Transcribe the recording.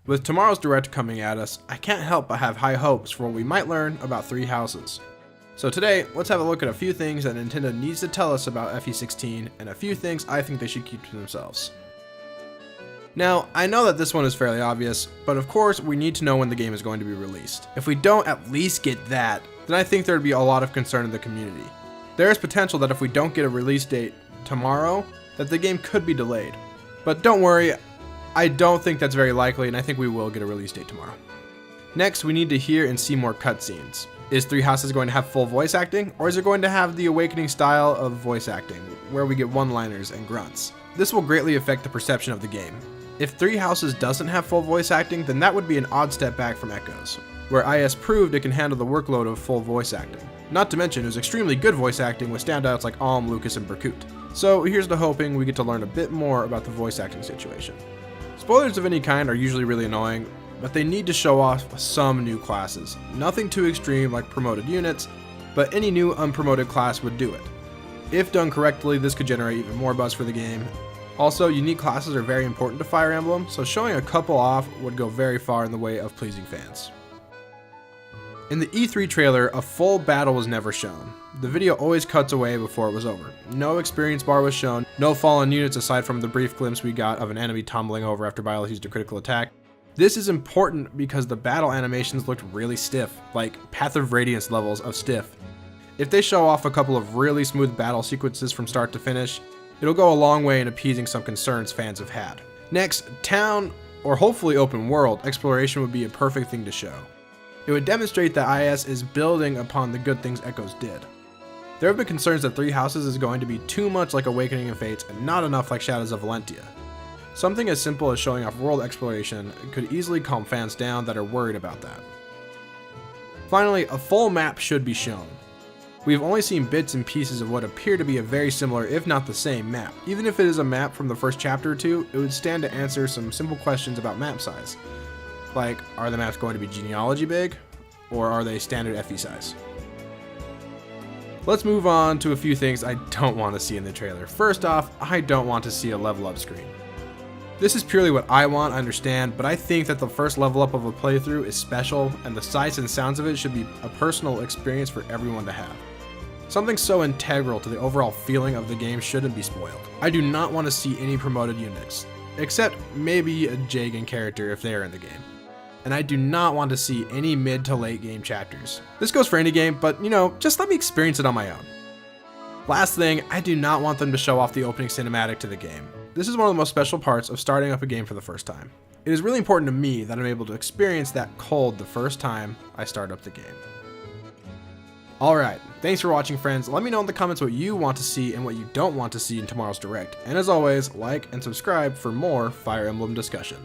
With tomorrow's Direct coming at us, I can't help but have high hopes for what we might learn about Three Houses. So today, let's have a look at a few things that Nintendo needs to tell us about FE16, and a few things I think they should keep to themselves. Now, I know that this one is fairly obvious, but of course we need to know when the game is going to be released. If we don't at least get that, then I think there would be a lot of concern in the community. There is potential that if we don't get a release date tomorrow, that the game could be delayed. But don't worry, I don't think that's very likely, and I think we will get a release date tomorrow. Next, we need to hear and see more cutscenes. Is Three Houses going to have full voice acting, or is it going to have the Awakening style of voice acting, where we get one-liners and grunts? This will greatly affect the perception of the game. If Three Houses doesn't have full voice acting, then that would be an odd step back from Echoes, where IS proved it can handle the workload of full voice acting. Not to mention, it was extremely good voice acting with standouts like Alm, Lucas, and Berkut. So here's to hoping we get to learn a bit more about the voice acting situation. Spoilers of any kind are usually really annoying, but they need to show off some new classes. Nothing too extreme like promoted units, but any new unpromoted class would do it. If done correctly, this could generate even more buzz for the game. Also, unique classes are very important to Fire Emblem, so showing a couple off would go very far in the way of pleasing fans. In the E3 trailer, a full battle was never shown. The video always cuts away before it was over. No experience bar was shown, no fallen units aside from the brief glimpse we got of an enemy tumbling over after Byleth used a critical attack. This is important because the battle animations looked really stiff, like Path of Radiance levels of stiff. If they show off a couple of really smooth battle sequences from start to finish, it'll go a long way in appeasing some concerns fans have had. Next, town, or hopefully open world, exploration would be a perfect thing to show. It would demonstrate that IS is building upon the good things Echoes did. There have been concerns that Three Houses is going to be too much like Awakening and Fates and not enough like Shadows of Valentia. Something as simple as showing off world exploration could easily calm fans down that are worried about that. Finally, a full map should be shown. We've only seen bits and pieces of what appear to be a very similar, if not the same, map. Even if it is a map from the first chapter or two, it would stand to answer some simple questions about map size. Like, are the maps going to be genealogy big, or are they standard FE size? Let's move on to a few things I don't want to see in the trailer. First off, I don't want to see a level up screen. This is purely what I want, I understand, but I think that the first level up of a playthrough is special, and the sights and sounds of it should be a personal experience for everyone to have. Something so integral to the overall feeling of the game shouldn't be spoiled. I do not want to see any promoted units, except maybe a Jagan character if they are in the game. And I do not want to see any mid to late game chapters. This goes for any game, but just let me experience it on my own. Last thing, I do not want them to show off the opening cinematic to the game. This is one of the most special parts of starting up a game for the first time. It is really important to me that I'm able to experience that cold the first time I start up the game. Alright, thanks for watching, friends. Let me know in the comments what you want to see and what you don't want to see in tomorrow's Direct. And as always, like and subscribe for more Fire Emblem discussion.